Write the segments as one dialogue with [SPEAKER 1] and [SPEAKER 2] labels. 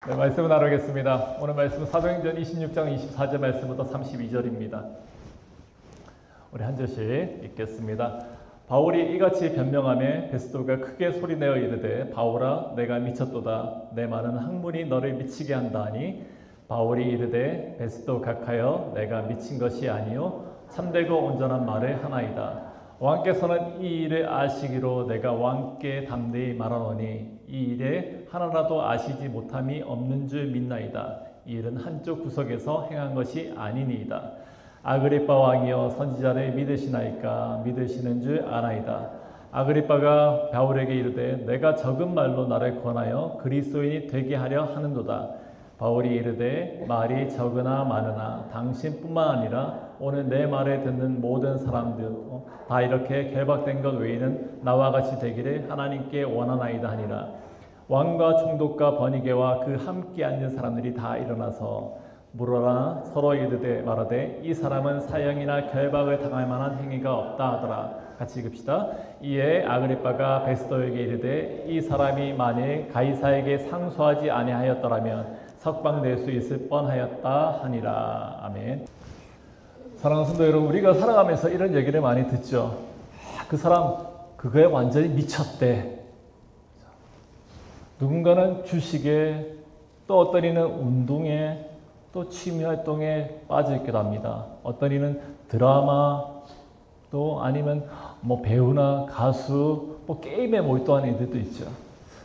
[SPEAKER 1] 네, 말씀을 나누겠습니다. 오늘 말씀은 사도행전 26장 24절 말씀부터 32절입니다. 우리 한 절씩 읽겠습니다. 바울이 이같이 변명하며 베스도가 크게 소리내어 이르되 바울아 내가 미쳤도다. 내 많은 학문이 너를 미치게 한다 하니 바울이 이르되 베스도 각하여 내가 미친 것이 아니요 참되고 온전한 말을 하나이다. 왕께서는 이 일을 아시기로 내가 왕께 담대히 말하노니 이 일에 하나라도 아시지 못함이 없는 줄 믿나이다. 이 일은 한쪽 구석에서 행한 것이 아니니이다. 아그리빠 왕이여 선지자를 믿으시나이까? 믿으시는 줄 아나이다. 아그리빠가 바울에게 이르되 내가 적은 말로 나를 권하여 그리스도인이 되게 하려 하는도다. 바울이 이르되 말이 적으나 많으나 당신뿐만 아니라 오늘 내 말을 듣는 모든 사람들 다 이렇게 결박된 것 외에는 나와 같이 되기를 하나님께 원하나이다 하니라. 왕과 총독과 번이게와 그 함께 앉은 사람들이 다 일어나서 물어라 서로 이르되 말하되 이 사람은 사형이나 결박을 당할 만한 행위가 없다 하더라. 같이 읽읍시다. 이에 아그리빠가 베스도에게 이르되 이 사람이 만일 가이사에게 상소하지 아니하였더라면 석방될 수 있을 뻔하였다 하니라. 아멘. 사랑하는 성도 여러분, 우리가 살아가면서 이런 얘기를 많이 듣죠. 그 사람 그거에 완전히 미쳤대. 누군가는 주식에, 또 어떤 이는 운동에, 또 취미활동에 빠져 있기도 합니다. 어떤 이는 드라마, 또 아니면 뭐 배우나 가수, 뭐 게임에 몰두하는 이들도 있죠.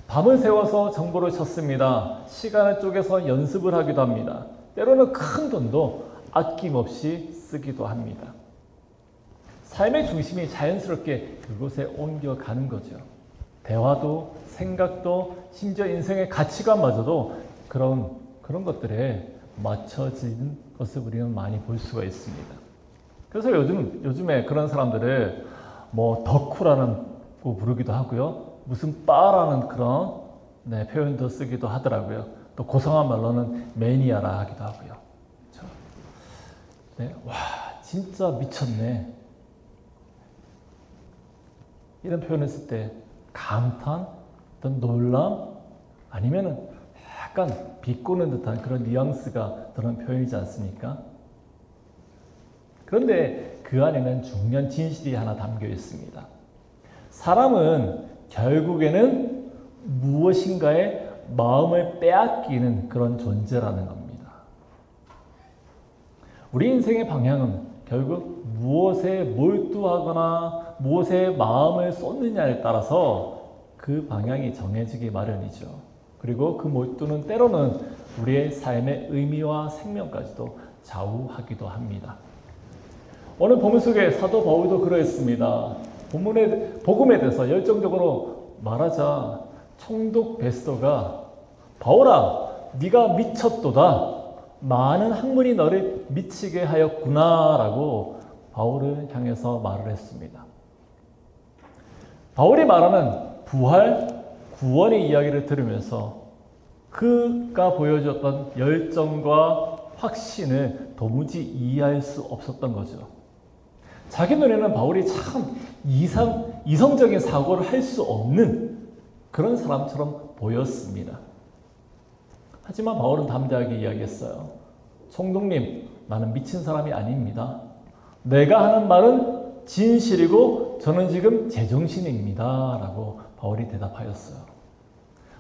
[SPEAKER 1] 밤을 새워서 정보를 찾습니다. 시간을 쪼개서 연습을 하기도 합니다. 때로는 큰 돈도 아낌없이 쓰기도 합니다. 삶의 중심이 자연스럽게 그곳에 옮겨가는 거죠. 대화도, 생각도, 심지어 인생의 가치관마저도 그런 것들에 맞춰지는 것을 우리는 많이 볼 수가 있습니다. 그래서 요즘에 그런 사람들을 뭐 덕후라는 거 부르기도 하고요. 무슨 빠라는 그런 표현도 쓰기도 하더라고요. 또 고상한 말로는 매니아라 하기도 하고요. 그렇죠? 네, 와 진짜 미쳤네. 이런 표현을 쓸 때 감탄, 어떤 놀람, 아니면은 약간 비꼬는 듯한 그런 뉘앙스가 드는 표현이지 않습니까? 그런데 그 안에는 중요한 진실이 하나 담겨 있습니다. 사람은 결국에는 무엇인가의 마음을 빼앗기는 그런 존재라는 겁니다. 우리 인생의 방향은 결국 무엇에 몰두하거나 무엇에 마음을 쏟느냐에 따라서 그 방향이 정해지기 마련이죠. 그리고 그 몰두는 때로는 우리의 삶의 의미와 생명까지도 좌우하기도 합니다. 오늘 본문 속에 사도 바울도 그러했습니다. 복음에 대해서 열정적으로 말하자 총독 베스도가 바울아 네가 미쳤도다. 많은 학문이 너를 미치게 하였구나 라고 바울을 향해서 말을 했습니다. 바울이 말하는 부활, 구원의 이야기를 들으면서 그가 보여줬던 열정과 확신을 도무지 이해할 수 없었던 거죠. 자기 눈에는 바울이 참 이성적인 사고를 할 수 없는 그런 사람처럼 보였습니다. 하지만 바울은 담대하게 이야기했어요. 총독님, 나는 미친 사람이 아닙니다. 내가 하는 말은 진실이고 저는 지금 제정신입니다. 라고 바울이 대답하였어요.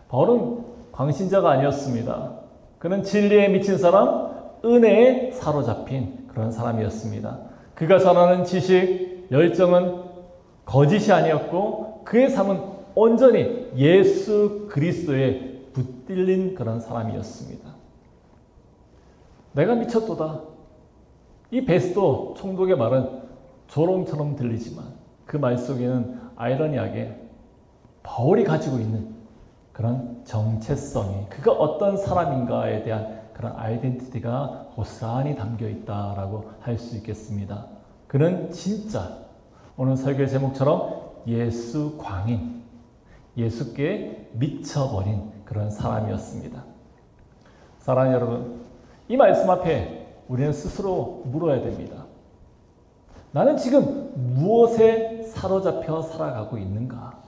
[SPEAKER 1] 바울은 광신자가 아니었습니다. 그는 진리에 미친 사람, 은혜에 사로잡힌 그런 사람이었습니다. 그가 전하는 지식, 열정은 거짓이 아니었고 그의 삶은 온전히 예수 그리스도에 붙들린 그런 사람이었습니다. 내가 미쳤도다. 이 베스도 총독의 말은 조롱처럼 들리지만 그 말 속에는 아이러니하게 바울이 가지고 있는 그런 정체성이 그가 어떤 사람인가에 대한 그런 아이덴티티가 고스란히 담겨 있다라고 할 수 있겠습니다. 그는 진짜 오늘 설교 제목처럼 예수 광인, 예수께 미쳐버린 그런 사람이었습니다. 사랑하는 여러분, 이 말씀 앞에 우리는 스스로 물어야 됩니다. 나는 지금 무엇에 사로잡혀 살아가고 있는가?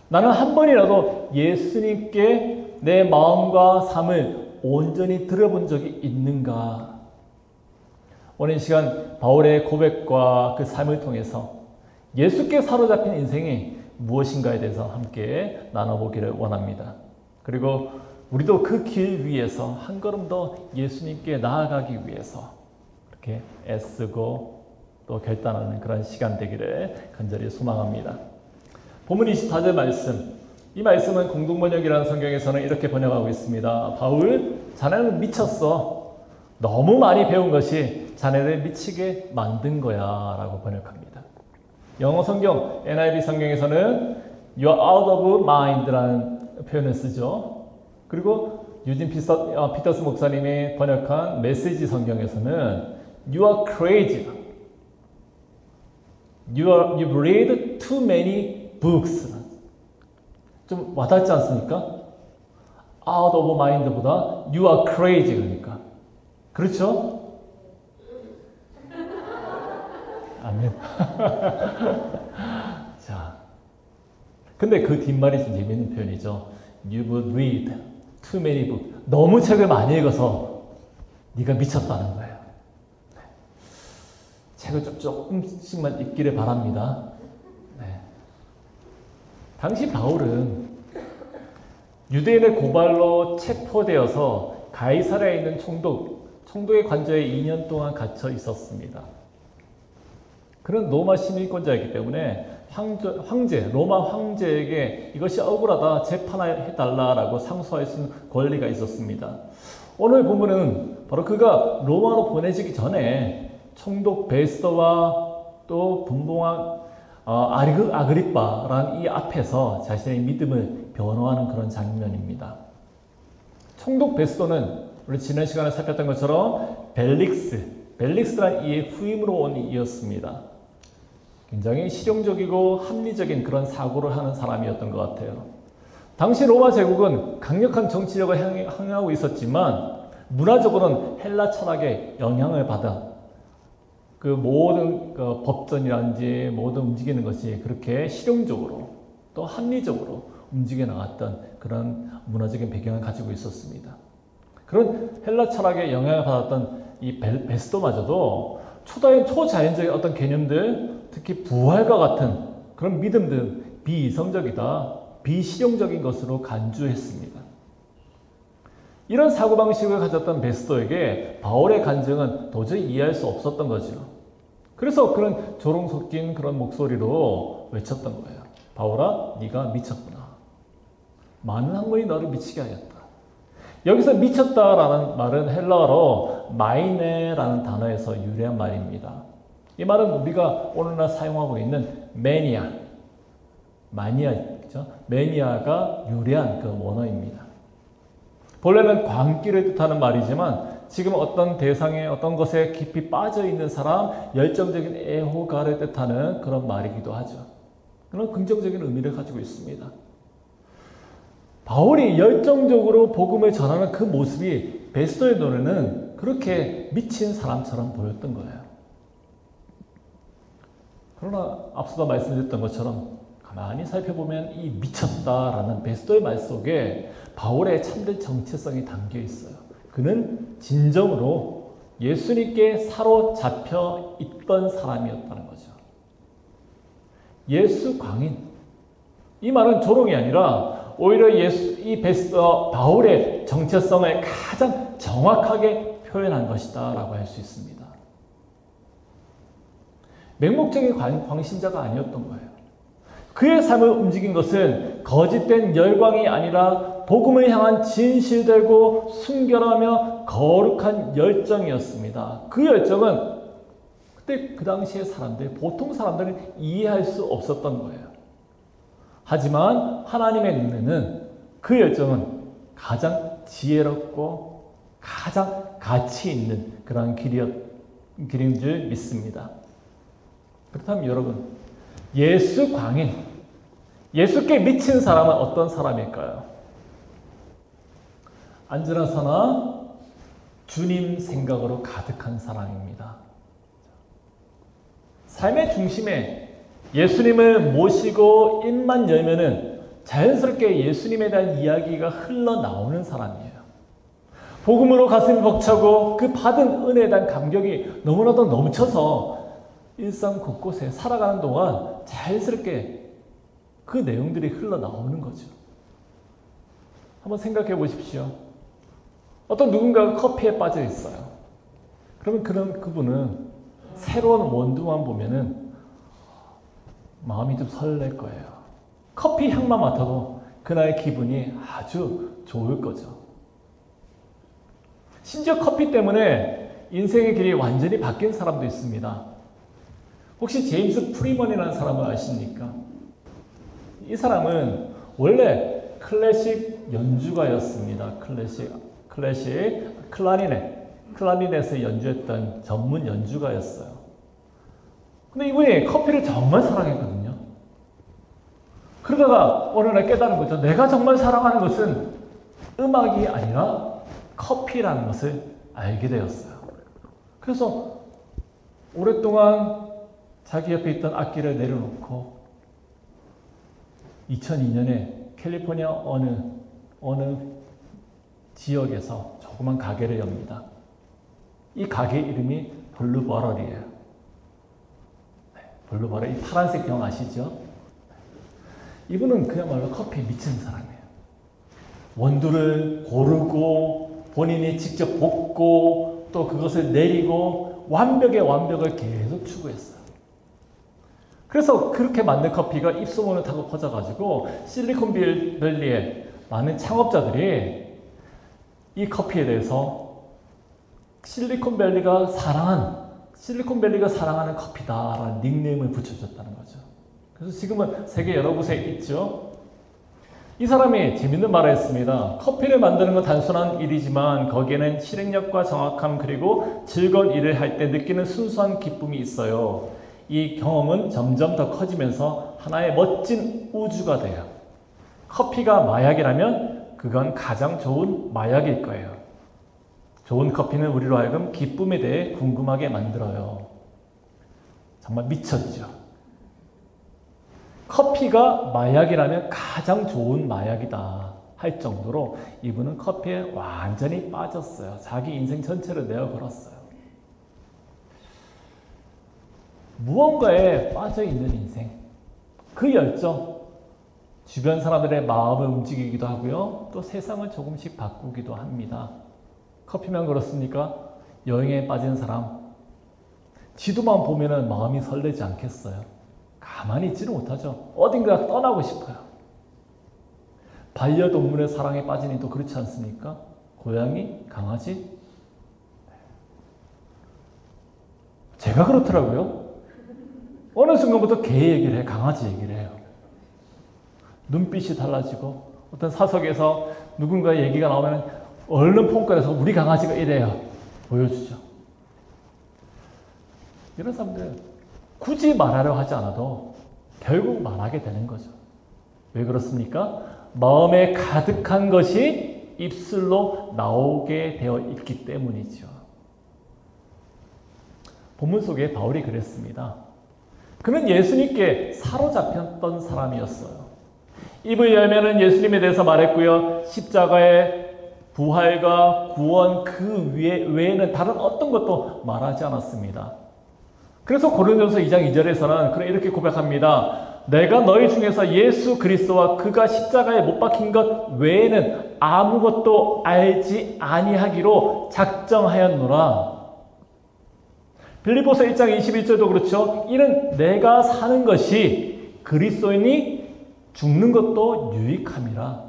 [SPEAKER 1] 나는 한 번이라도 예수님께 내 마음과 삶을 온전히 들어본 적이 있는가? 오늘 이 시간 바울의 고백과 그 삶을 통해서 예수께 사로잡힌 인생이 무엇인가에 대해서 함께 나눠보기를 원합니다. 그리고 우리도 그 길 위에서 한 걸음 더 예수님께 나아가기 위해서 이렇게 애쓰고 또 결단하는 그런 시간 되기를 간절히 소망합니다. 본문 24절 말씀, 이 말씀은 공동번역이라는 성경에서는 이렇게 번역하고 있습니다. 바울, 자네는 미쳤어. 너무 많이 배운 것이 자네를 미치게 만든 거야 라고 번역합니다. 영어 성경 NIV 성경에서는 You're out of mind라는 표현을 쓰죠. 그리고 유진 피터스 목사님이 번역한 메시지 성경에서는 You are crazy. You've read too many books. 좀 와닿지 않습니까? Out of mind보다 You are crazy 그러니까. 그렇죠? 아멘. 자, 근데 그 뒷말이 좀 재밌는 표현이죠. You've read too many books. 너무 책을 많이 읽어서 네가 미쳤다는 거예요. 책을 조금씩만 읽기를 바랍니다. 네. 당시 바울은 유대인의 고발로 체포되어서 가이사랴에 있는 총독의 관저에 2년 동안 갇혀 있었습니다. 그런 로마 시민권자이기 때문에 로마 황제에게 이것이 억울하다, 재판해달라라고 상소할 수 있는 권리가 있었습니다. 오늘 본문은 바로 그가 로마로 보내지기 전에 총독 베스더와 또 분봉왕 아그리빠라는 이 앞에서 자신의 믿음을 변호하는 그런 장면입니다. 총독 베스더는 우리 지난 시간에 살폈던 것처럼 벨릭스란 이의 후임으로 온 이였습니다. 굉장히 실용적이고 합리적인 그런 사고를 하는 사람이었던 것 같아요. 당시 로마 제국은 강력한 정치력을 향하고 있었지만 문화적으로는 헬라 철학의 영향을 받아 그 모든 법전이라든지 모든 움직이는 것이 그렇게 실용적으로 또 합리적으로 움직여 나갔던 그런 문화적인 배경을 가지고 있었습니다. 그런 헬라 철학의 영향을 받았던 이 베스도마저도 초자연적인 어떤 개념들, 특히 부활과 같은 그런 믿음들 비이성적이다, 비실용적인 것으로 간주했습니다. 이런 사고방식을 가졌던 베스도에게 바울의 간증은 도저히 이해할 수 없었던 거죠. 그래서 그런 조롱 섞인 그런 목소리로 외쳤던 거예요. 바울아, 네가 미쳤구나. 많은 학문이 너를 미치게 하였다. 여기서 미쳤다라는 말은 헬라어로 마이네라는 단어에서 유래한 말입니다. 이 말은 우리가 오늘날 사용하고 있는 마니아죠? 매니아가 유래한 그 원어입니다. 본래는 광기를 뜻하는 말이지만 지금 어떤 대상에 어떤 것에 깊이 빠져 있는 사람, 열정적인 애호가를 뜻하는 그런 말이기도 하죠. 그런 긍정적인 의미를 가지고 있습니다. 바울이 열정적으로 복음을 전하는 그 모습이 베스도의 눈에는 그렇게 미친 사람처럼 보였던 거예요. 그러나 앞서도 말씀드렸던 것처럼 가만히 살펴보면 이 미쳤다라는 베스도의 말 속에 바울의 참된 정체성이 담겨 있어요. 그는 진정으로 예수님께 사로잡혀 있던 사람이었다는 거죠. 예수 광인. 이 말은 조롱이 아니라 오히려 바울의 정체성을 가장 정확하게 표현한 것이다 라고 할 수 있습니다. 맹목적인 광신자가 아니었던 거예요. 그의 삶을 움직인 것은 거짓된 열광이 아니라 복음을 향한 진실되고 순결하며 거룩한 열정이었습니다. 그 열정은 그때 그 당시의 보통 사람들은 이해할 수 없었던 거예요. 하지만 하나님의 눈에는 그 열정은 가장 지혜롭고 가장 가치 있는 그런 길인 줄 믿습니다. 그렇다면 여러분, 예수 광인, 예수께 미친 사람은 어떤 사람일까요? 언제나서나 주님 생각으로 가득한 사람입니다. 삶의 중심에 예수님을 모시고 입만 열면은 자연스럽게 예수님에 대한 이야기가 흘러나오는 사람이에요. 복음으로 가슴이 벅차고 그 받은 은혜에 대한 감격이 너무나도 넘쳐서 일상 곳곳에 살아가는 동안 자연스럽게 그 내용들이 흘러나오는 거죠. 한번 생각해 보십시오. 어떤 누군가가 커피에 빠져 있어요. 그러면 그분은 새로운 원두만 보면은 마음이 좀 설렐 거예요. 커피 향만 맡아도 그날의 기분이 아주 좋을 거죠. 심지어 커피 때문에 인생의 길이 완전히 바뀐 사람도 있습니다. 혹시 제임스 프리먼이라는 사람을 아십니까? 이 사람은 원래 클래식 연주가였습니다. 클라리넷을 연주했던 전문 연주가였어요. 근데 이분이 커피를 정말 사랑했거든요. 그러다가 어느 날 깨달은 거죠. 내가 정말 사랑하는 것은 음악이 아니라 커피라는 것을 알게 되었어요. 그래서 오랫동안 자기 옆에 있던 악기를 내려놓고 2002년에 캘리포니아 어느 지역에서 조그만 가게를 엽니다. 이 가게 이름이 블루버럴이에요. 네, 블루버럴, 이 파란색 병 아시죠? 이분은 그야말로 커피에 미친 사람이에요. 원두를 고르고 본인이 직접 볶고 또 그것을 내리고 완벽을 계속 추구했어요. 그래서 그렇게 만든 커피가 입소문을 타고 퍼져가지고 실리콘밸리에 많은 창업자들이 이 커피에 대해서 실리콘밸리가 사랑하는 커피다라는 닉네임을 붙여줬다는 거죠. 그래서 지금은 세계 여러 곳에 있죠. 이 사람이 재밌는 말을 했습니다. 커피를 만드는 건 단순한 일이지만 거기에는 실행력과 정확함 그리고 즐거운 일을 할 때 느끼는 순수한 기쁨이 있어요. 이 경험은 점점 더 커지면서 하나의 멋진 우주가 돼요. 커피가 마약이라면 그건 가장 좋은 마약일 거예요. 좋은 커피는 우리로 하여금 기쁨에 대해 궁금하게 만들어요. 정말 미쳤죠. 커피가 마약이라면 가장 좋은 마약이다 할 정도로 이분은 커피에 완전히 빠졌어요. 자기 인생 전체를 내어 걸었어요. 무언가에 빠져있는 인생, 그 열정, 주변 사람들의 마음을 움직이기도 하고요. 또 세상을 조금씩 바꾸기도 합니다. 커피만 그렇습니까? 여행에 빠진 사람, 지도만 보면 마음이 설레지 않겠어요? 가만히 있지는 못하죠. 어딘가 떠나고 싶어요. 반려동물의 사랑에 빠진 이도 그렇지 않습니까? 고양이, 강아지. 제가 그렇더라고요. 어느 순간부터 개 얘기를 해, 강아지 얘기를 해요. 눈빛이 달라지고 어떤 사석에서 누군가의 얘기가 나오면 얼른 폰 꺼내서 우리 강아지가 이래요. 보여주죠. 이런 사람들 굳이 말하려 하지 않아도 결국 말하게 되는 거죠. 왜 그렇습니까? 마음에 가득한 것이 입술로 나오게 되어 있기 때문이죠. 본문 속에 바울이 그랬습니다. 그는 예수님께 사로잡혔던 사람이었어요. 입을 열면은 예수님에 대해서 말했고요. 십자가의 부활과 구원 그 외에는 다른 어떤 것도 말하지 않았습니다. 그래서 고린도전서 2장 2절에서는 이렇게 고백합니다. 내가 너희 중에서 예수 그리스도와 그가 십자가에 못 박힌 것 외에는 아무것도 알지 아니하기로 작정하였노라. 빌립보서 1장 21절도 그렇죠. 이는 내가 사는 것이 그리스도이니 죽는 것도 유익함이라.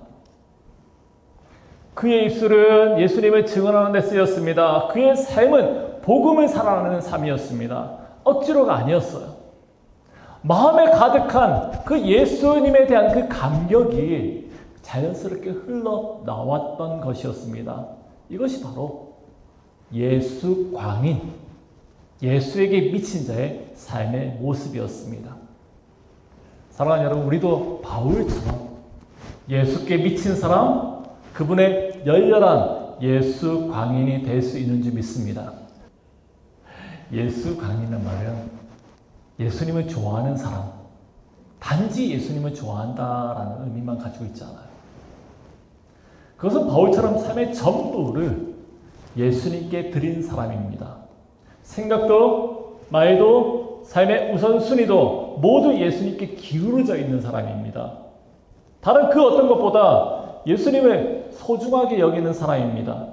[SPEAKER 1] 그의 입술은 예수님을 증언하는 데 쓰였습니다. 그의 삶은 복음을 살아가는 삶이었습니다. 억지로가 아니었어요. 마음에 가득한 그 예수님에 대한 그 감격이 자연스럽게 흘러나왔던 것이었습니다. 이것이 바로 예수 광인, 예수에게 미친 자의 삶의 모습이었습니다. 사랑하는 여러분, 우리도 바울처럼 예수께 미친 사람, 그분의 열렬한 예수 광인이 될 수 있는 줄 믿습니다. 예수 광인은 말은 예수님을 좋아하는 사람, 단지 예수님을 좋아한다라는 의미만 가지고 있지 않아요. 그것은 바울처럼 삶의 전부를 예수님께 드린 사람입니다. 생각도, 말도, 삶의 우선순위도 모두 예수님께 기울어져 있는 사람입니다. 다른 그 어떤 것보다 예수님을 소중하게 여기는 사람입니다.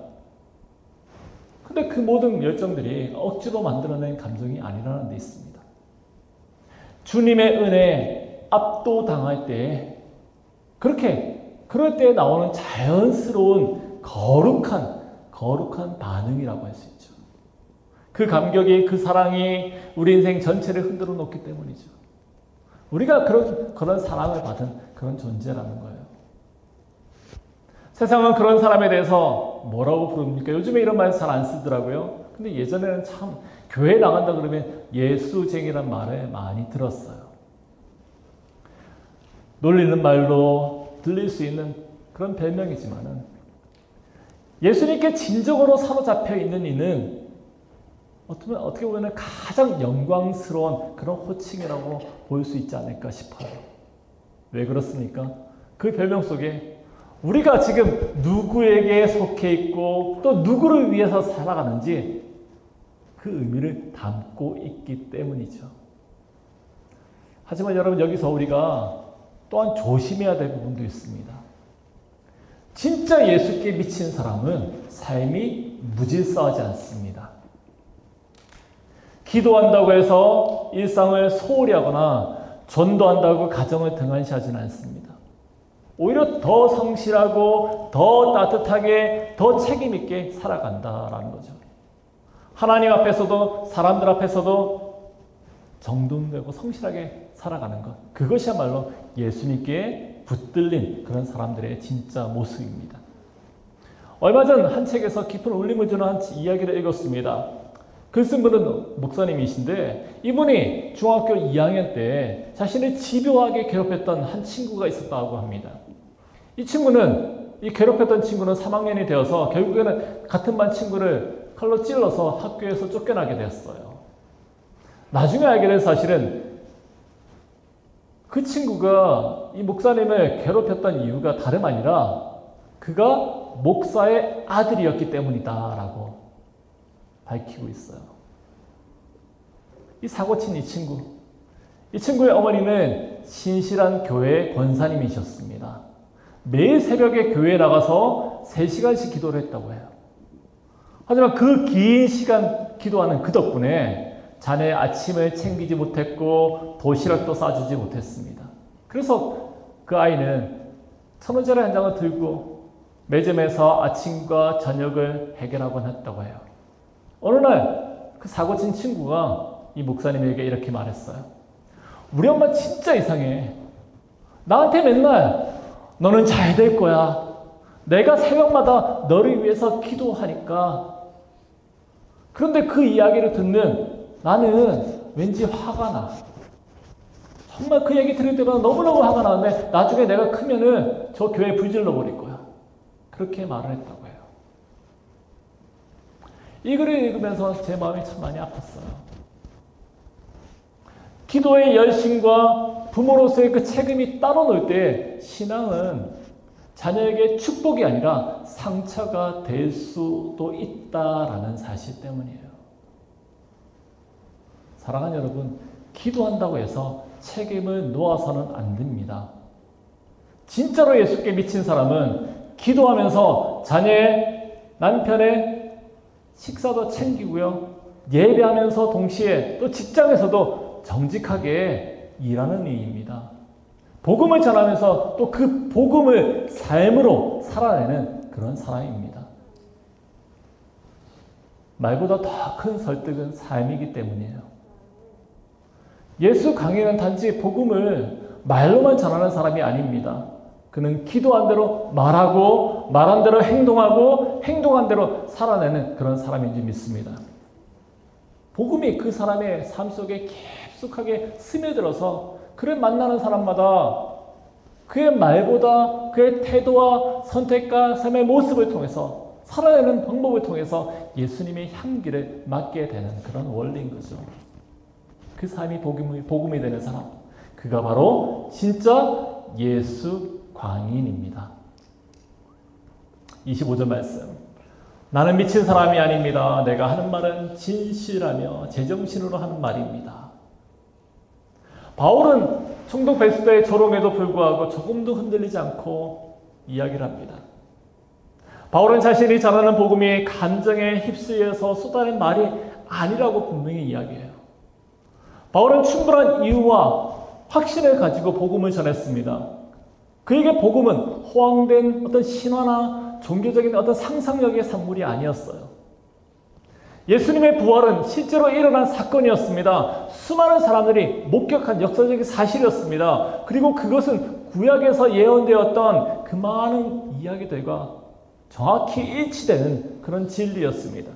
[SPEAKER 1] 근데 그 모든 열정들이 억지로 만들어낸 감정이 아니라는 데 있습니다. 주님의 은혜에 압도당할 때, 그럴 때 나오는 자연스러운 거룩한 반응이라고 할 수 있죠. 그 감격이, 그 사랑이 우리 인생 전체를 흔들어 놓기 때문이죠. 우리가 그런 사랑을 받은 그런 존재라는 거예요. 세상은 그런 사람에 대해서 뭐라고 부릅니까? 요즘에 이런 말 잘 안 쓰더라고요. 근데 예전에는 참 교회 나간다 그러면 예수쟁이란 말을 많이 들었어요. 놀리는 말로 들릴 수 있는 그런 별명이지만은 예수님께 진정으로 사로잡혀 있는 이는 어떻게 보면 가장 영광스러운 그런 호칭이라고 볼 수 있지 않을까 싶어요. 왜 그렇습니까? 그 별명 속에 우리가 지금 누구에게 속해 있고 또 누구를 위해서 살아가는지 그 의미를 담고 있기 때문이죠. 하지만 여러분, 여기서 우리가 또한 조심해야 될 부분도 있습니다. 진짜 예수께 미친 사람은 삶이 무질서하지 않습니다. 기도한다고 해서 일상을 소홀히 하거나 전도한다고 가정을 등한시하지는 않습니다. 오히려 더 성실하고 더 따뜻하게 더 책임있게 살아간다라는 거죠. 하나님 앞에서도 사람들 앞에서도 정돈되고 성실하게 살아가는 것, 그것이야말로 예수님께 붙들린 그런 사람들의 진짜 모습입니다. 얼마 전 한 책에서 깊은 울림을 주는 한 이야기를 읽었습니다. 글 쓴 분은 목사님이신데 이분이 중학교 2학년 때 자신을 집요하게 괴롭혔던 한 친구가 있었다고 합니다. 이 괴롭혔던 친구는 3학년이 되어서 결국에는 같은 반 친구를 칼로 찔러서 학교에서 쫓겨나게 되었어요. 나중에 알게 된 사실은 그 친구가 이 목사님을 괴롭혔던 이유가 다름 아니라 그가 목사의 아들이었기 때문이다라고 밝히고 있어요. 이 사고친 이 친구의 어머니는 신실한 교회 권사님이셨습니다. 매일 새벽에 교회에 나가서 3시간씩 기도를 했다고 해요. 하지만 그 긴 시간 기도하는 그 덕분에 자네의 아침을 챙기지 못했고 도시락도 싸주지 못했습니다. 그래서 그 아이는 1,000원짜리 한 장을 들고 매점에서 아침과 저녁을 해결하곤 했다고 해요. 어느 날 그 사고친 친구가 이 목사님에게 이렇게 말했어요. 우리 엄마 진짜 이상해. 나한테 맨날 너는 잘 될 거야. 내가 새벽마다 너를 위해서 기도하니까. 그런데 그 이야기를 듣는 나는 왠지 화가 나. 정말 그 얘기 들을 때마다 너무너무 화가 나는데 나중에 내가 크면은 저 교회 불질러 버릴 거야. 그렇게 말을 했다고 해요. 이 글을 읽으면서 제 마음이 참 많이 아팠어요. 기도의 열심과 부모로서의 그 책임이 따로 놀 때 신앙은 자녀에게 축복이 아니라 상처가 될 수도 있다라는 사실 때문이에요. 사랑하는 여러분, 기도한다고 해서 책임을 놓아서는 안 됩니다. 진짜로 예수께 미친 사람은 기도하면서 자녀의 남편의 식사도 챙기고요. 예배하면서 동시에 또 직장에서도 정직하게 일하는 일입니다. 복음을 전하면서 또 그 복음을 삶으로 살아내는 그런 사람입니다. 말보다 더 큰 설득은 삶이기 때문이에요. 예수 강해는 단지 복음을 말로만 전하는 사람이 아닙니다. 그는 기도한 대로 말하고 말한 대로 행동하고 행동한 대로 살아내는 그런 사람인지 믿습니다. 복음이 그 사람의 삶 속에 깊숙하게 스며들어서 그를 만나는 사람마다 그의 말보다 그의 태도와 선택과 삶의 모습을 통해서 살아내는 방법을 통해서 예수님의 향기를 맡게 되는 그런 원리인 거죠. 그 삶이 복음이 되는 사람, 그 그가 바로 진짜 예수 광인입니다. 25절 말씀. 나는 미친 사람이 아닙니다. 내가 하는 말은 진실하며 제정신으로 하는 말입니다. 바울은 총독 베스더의 조롱에도 불구하고 조금도 흔들리지 않고 이야기를 합니다. 바울은 자신이 전하는 복음이 감정에 휩쓸려서 쏟아낸 말이 아니라고 분명히 이야기해요. 바울은 충분한 이유와 확신을 가지고 복음을 전했습니다. 그에게 복음은 허황된 어떤 신화나 종교적인 어떤 상상력의 산물이 아니었어요. 예수님의 부활은 실제로 일어난 사건이었습니다. 수많은 사람들이 목격한 역사적인 사실이었습니다. 그리고 그것은 구약에서 예언되었던 그 많은 이야기들과 정확히 일치되는 그런 진리였습니다.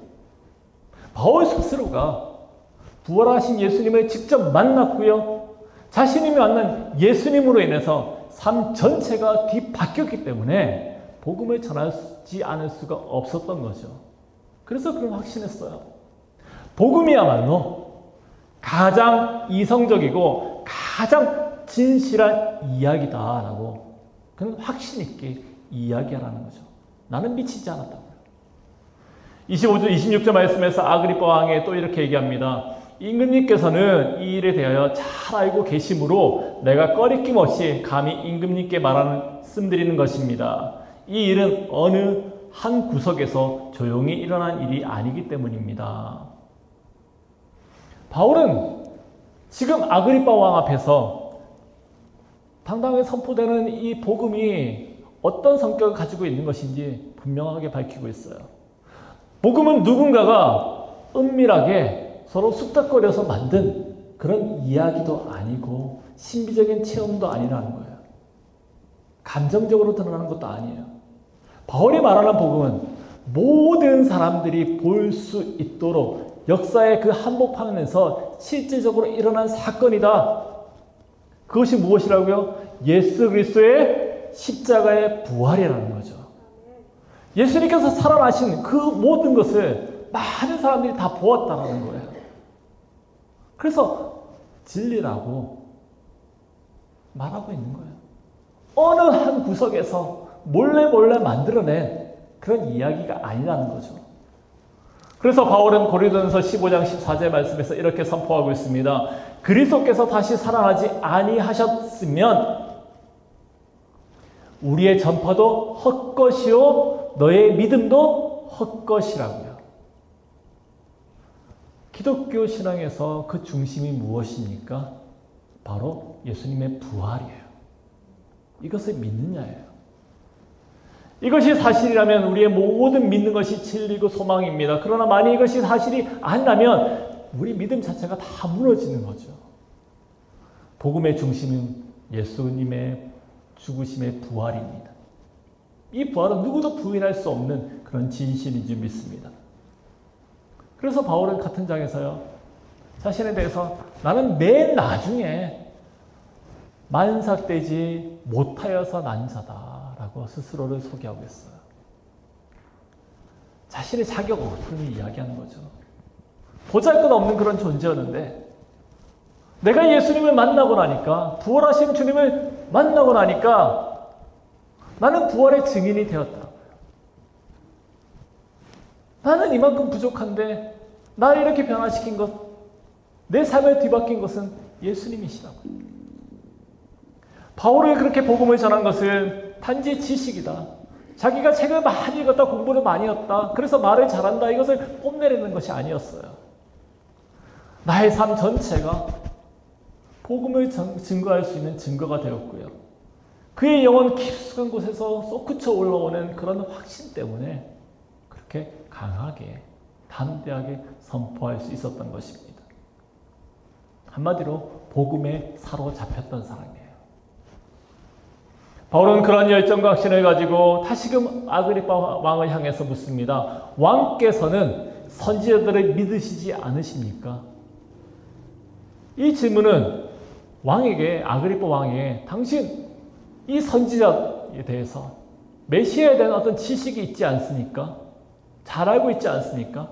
[SPEAKER 1] 바울 스스로가 부활하신 예수님을 직접 만났고요. 자신이 만난 예수님으로 인해서 삶 전체가 뒤바뀌었기 때문에 복음을 전하지 않을 수가 없었던 거죠. 그래서 그걸 확신했어요. 복음이야말로 가장 이성적이고 가장 진실한 이야기다라고 그는 확신 있게 이야기하라는 거죠. 나는 미치지 않았다고요. 25절, 26절 말씀에서 아그리빠 왕이 또 이렇게 얘기합니다. 임금님께서는 이 일에 대하여 잘 알고 계시므로 내가 꺼리낌 없이 감히 임금님께 말씀드리는 것입니다. 이 일은 어느 한 구석에서 조용히 일어난 일이 아니기 때문입니다. 바울은 지금 아그리빠 왕 앞에서 당당하게 선포되는 이 복음이 어떤 성격을 가지고 있는 것인지 분명하게 밝히고 있어요. 복음은 누군가가 은밀하게 서로 쑥닥거려서 만든 그런 이야기도 아니고 신비적인 체험도 아니라는 거예요. 감정적으로 드러나는 것도 아니에요. 바울이 말하는 복음은 모든 사람들이 볼 수 있도록 역사의 그 한복판에서 실질적으로 일어난 사건이다. 그것이 무엇이라고요? 예수 그리스도의 십자가의 부활이라는 거죠. 예수님께서 살아나신 그 모든 것을 많은 사람들이 다 보았다는 거예요. 그래서 진리라고 말하고 있는 거예요. 어느 한 구석에서 몰래 만들어낸 그런 이야기가 아니라는 거죠. 그래서 바울은 고린도전서 15장 14절 말씀에서 이렇게 선포하고 있습니다. 그리스도께서 다시 살아나지 아니하셨으면 우리의 전파도 헛것이요 너의 믿음도 헛것이라고요. 기독교 신앙에서 그 중심이 무엇입니까? 바로 예수님의 부활이에요. 이것을 믿느냐예요. 이것이 사실이라면 우리의 모든 믿는 것이 진리고 소망입니다. 그러나 만약 이것이 사실이 아니라면 우리 믿음 자체가 다 무너지는 거죠. 복음의 중심은 예수님의 죽으심의 부활입니다. 이 부활은 누구도 부인할 수 없는 그런 진실인 줄 믿습니다. 그래서 바울은 같은 장에서요. 자신에 대해서 나는 맨 나중에 만삭되지 못하여서 난 자다라고 스스로를 소개하고 있어요. 자신의 자격 없음을 이야기하는 거죠. 보잘것없는 그런 존재였는데 내가 예수님을 만나고 나니까 부활하신 주님을 만나고 나니까 나는 부활의 증인이 되었다. 나는 이만큼 부족한데 나를 이렇게 변화시킨 것, 내 삶을 뒤바뀐 것은 예수님이시라고. 바울이 그렇게 복음을 전한 것은 단지 지식이다. 자기가 책을 많이 읽었다, 공부를 많이 했다, 그래서 말을 잘한다, 이것을 뽐내려는 것이 아니었어요. 나의 삶 전체가 복음을 증거할 수 있는 증거가 되었고요. 그의 영혼 깊숙한 곳에서 솟구쳐 올라오는 그런 확신 때문에 그렇게 강하게, 담대하게 선포할 수 있었던 것입니다. 한마디로 복음에 사로잡혔던 사람이에요. 바울은 그런 열정과 확신을 가지고 다시금 아그리빠 왕을 향해서 묻습니다. 왕께서는 선지자들을 믿으시지 않으십니까? 이 질문은 왕에게, 아그리빠 왕에게 당신 이 선지자에 대해서 메시아에 대한 어떤 지식이 있지 않습니까? 잘 알고 있지 않습니까?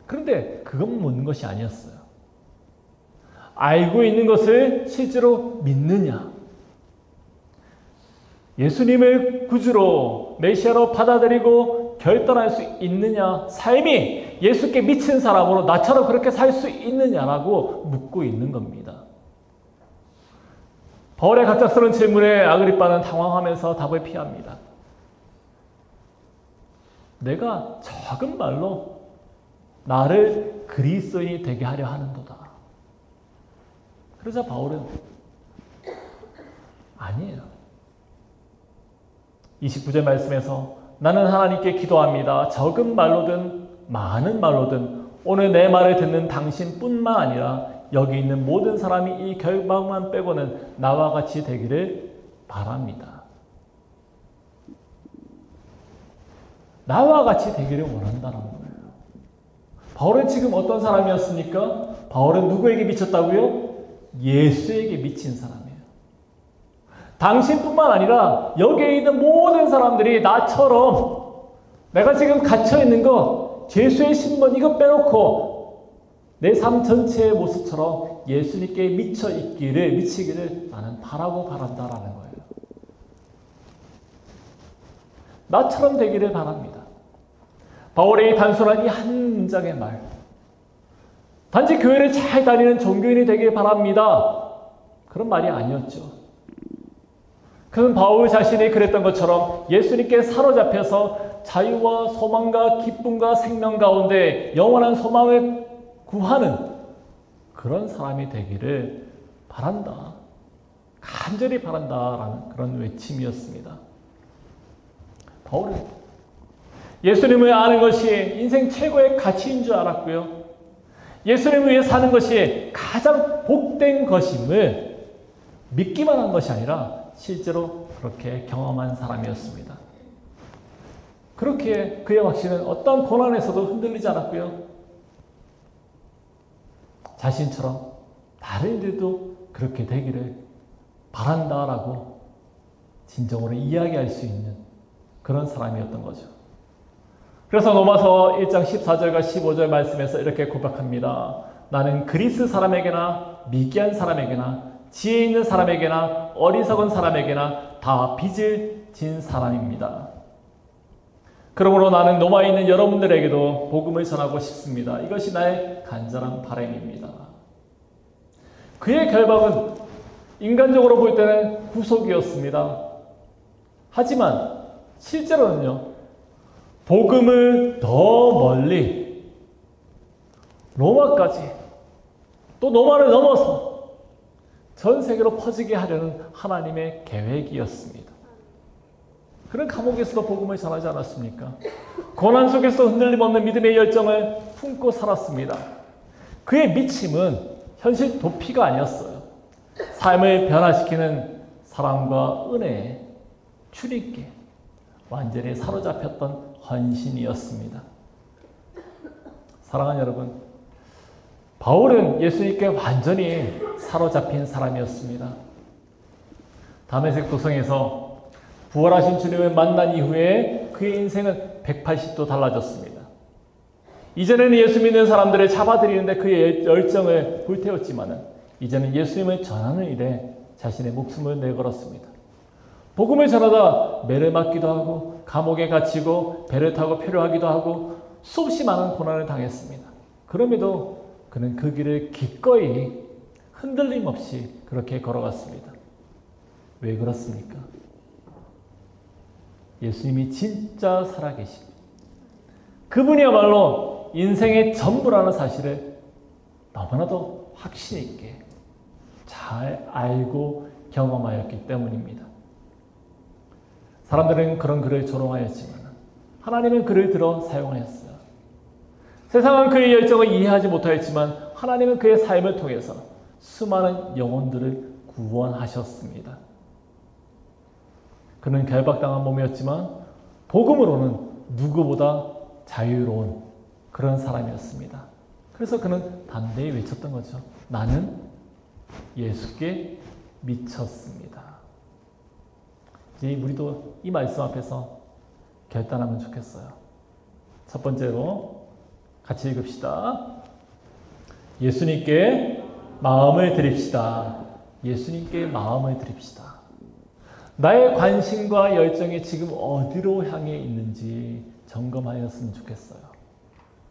[SPEAKER 1] 그런데 그것만 묻는 것이 아니었어요. 알고 있는 것을 실제로 믿느냐? 예수님을 구주로 메시아로 받아들이고 결단할 수 있느냐? 삶이 예수께 미친 사람으로 나처럼 그렇게 살 수 있느냐라고 묻고 있는 겁니다. 바울의 갑작스러운 질문에 아그리빠는 당황하면서 답을 피합니다. 내가 적은 말로 나를 그리스도인이 되게 하려 하는도다. 그러자 바울은 아니에요. 29절 말씀에서 나는 하나님께 기도합니다. 적은 말로든 많은 말로든 오늘 내 말을 듣는 당신뿐만 아니라 여기 있는 모든 사람이 이 결박만 빼고는 나와 같이 되기를 바랍니다. 나와 같이 되기를 원한다는 거예요. 바울은 지금 어떤 사람이었습니까? 바울은 누구에게 미쳤다고요? 예수에게 미친 사람이에요. 당신뿐만 아니라 여기에 있는 모든 사람들이 나처럼 내가 지금 갇혀있는 거 죄수의 신분 이거 빼놓고 내 삶 전체의 모습처럼 예수님께 미치기를 나는 바라고 바란다라는 거예요. 나처럼 되기를 바랍니다. 바울의 단순한 이 한 문장의 말. 단지 교회를 잘 다니는 종교인이 되길 바랍니다. 그런 말이 아니었죠. 그는 바울 자신이 그랬던 것처럼 예수님께 사로잡혀서 자유와 소망과 기쁨과 생명 가운데 영원한 소망을 구하는 그런 사람이 되기를 바란다. 간절히 바란다라는 그런 외침이었습니다. 바울은 예수님을 아는 것이 인생 최고의 가치인 줄 알았고요. 예수님을 위해 사는 것이 가장 복된 것임을 믿기만 한 것이 아니라 실제로 그렇게 경험한 사람이었습니다. 그렇게 그의 확신은 어떤 고난에서도 흔들리지 않았고요. 자신처럼 다른 이들도 그렇게 되기를 바란다라고 진정으로 이야기할 수 있는 그런 사람이었던 거죠. 그래서 로마서 1장 14절과 15절 말씀에서 이렇게 고백합니다. 나는 그리스 사람에게나 미기한 사람에게나 지혜 있는 사람에게나 어리석은 사람에게나 다 빚을 진 사람입니다. 그러므로 나는 로마에 있는 여러분들에게도 복음을 전하고 싶습니다. 이것이 나의 간절한 바람입니다. 그의 결박은 인간적으로 볼 때는 구속이었습니다. 하지만 실제로는요. 복음을 더 멀리 로마까지 또 로마를 넘어서 전 세계로 퍼지게 하려는 하나님의 계획이었습니다. 그런 감옥에서도 복음을 전하지 않았습니까? 고난 속에서 흔들림 없는 믿음의 열정을 품고 살았습니다. 그의 미침은 현실 도피가 아니었어요. 삶을 변화시키는 사랑과 은혜에 주님께 완전히 사로잡혔던 헌신이었습니다. 사랑하는 여러분, 바울은 예수님께 완전히 사로잡힌 사람이었습니다. 다메섹 도성에서 부활하신 주님을 만난 이후에 그의 인생은 180도 달라졌습니다. 이전에는 예수 믿는 사람들을 잡아들이는데 그의 열정을 불태웠지만 이제는 예수님을 전하는 일에 자신의 목숨을 내걸었습니다. 복음을 전하다 매를 맞기도 하고 감옥에 갇히고 배를 타고 표류하기도 하고 수없이 많은 고난을 당했습니다. 그럼에도 그는 그 길을 기꺼이 흔들림 없이 그렇게 걸어갔습니다. 왜 그렇습니까? 예수님이 진짜 살아계십니다. 그분이야말로 인생의 전부라는 사실을 너무나도 확신 있게 잘 알고 경험하였기 때문입니다. 사람들은 그런 그를 조롱하였지만 하나님은 그를 들어 사용하였어요. 세상은 그의 열정을 이해하지 못하였지만 하나님은 그의 삶을 통해서 수많은 영혼들을 구원하셨습니다. 그는 결박당한 몸이었지만 복음으로는 누구보다 자유로운 그런 사람이었습니다. 그래서 그는 담대히 외쳤던 거죠. 나는 예수께 미쳤습니다. 이제 우리도 이 말씀 앞에서 결단하면 좋겠어요. 첫 번째로 같이 읽읍시다. 예수님께 마음을 드립시다. 예수님께 마음을 드립시다. 나의 관심과 열정이 지금 어디로 향해 있는지 점검하였으면 좋겠어요.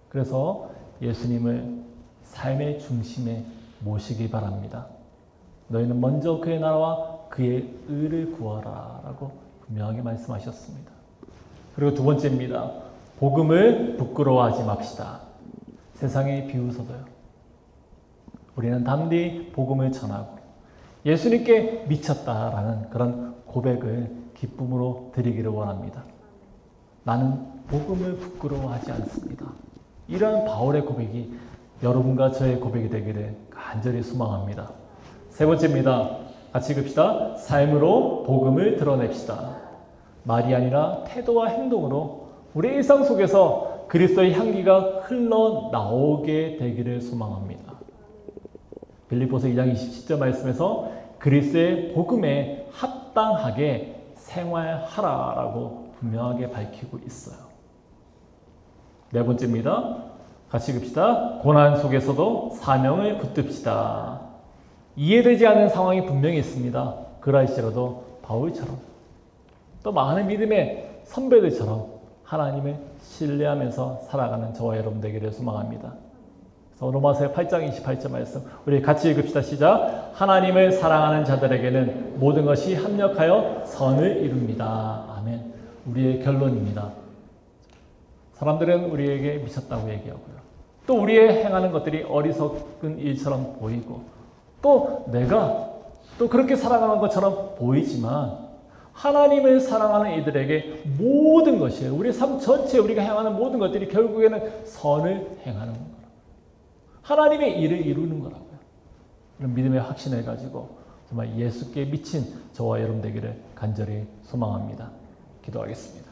[SPEAKER 1] 그래서 예수님을 삶의 중심에 모시기 바랍니다. 너희는 먼저 그의 나라와 그의 의를 구하라 라고 분명하게 말씀하셨습니다. 그리고 두 번째입니다. 복음을 부끄러워하지 맙시다. 세상에 비웃어도요. 우리는 담대히 복음을 전하고 예수님께 미쳤다라는 그런 고백을 기쁨으로 드리기를 원합니다. 나는 복음을 부끄러워하지 않습니다. 이러한 바울의 고백이 여러분과 저의 고백이 되기를 간절히 소망합니다. 세 번째입니다. 같이 읽읍시다. 삶으로 복음을 드러냅시다. 말이 아니라 태도와 행동으로 우리 일상 속에서 그리스도의 향기가 흘러나오게 되기를 소망합니다. 빌립보서 2장 27절 말씀에서 그리스도의 복음에 합당하게 생활하라라고 분명하게 밝히고 있어요. 네 번째입니다. 같이 읽읍시다. 고난 속에서도 사명을 붙듭시다. 이해되지 않는 상황이 분명히 있습니다. 그러할지라도 바울처럼 또 많은 믿음의 선배들처럼 하나님을 신뢰하면서 살아가는 저와 여러분 되기를 소망합니다. 로마서 8장 28절 말씀 우리 같이 읽읍시다. 시작. 하나님을 사랑하는 자들에게는 모든 것이 합력하여 선을 이룹니다. 아멘. 우리의 결론입니다. 사람들은 우리에게 미쳤다고 얘기하고요. 또 우리의 행하는 것들이 어리석은 일처럼 보이고 또 내가 또 그렇게 살아가는 것처럼 보이지만 하나님을 사랑하는 이들에게 모든 것이 우리 삶 전체 우리가 행하는 모든 것들이 결국에는 선을 행하는 겁니다. 하나님의 일을 이루는 거라고요. 이런 믿음의 확신을 가지고 정말 예수께 미친 저와 여러분 되기를 간절히 소망합니다. 기도하겠습니다.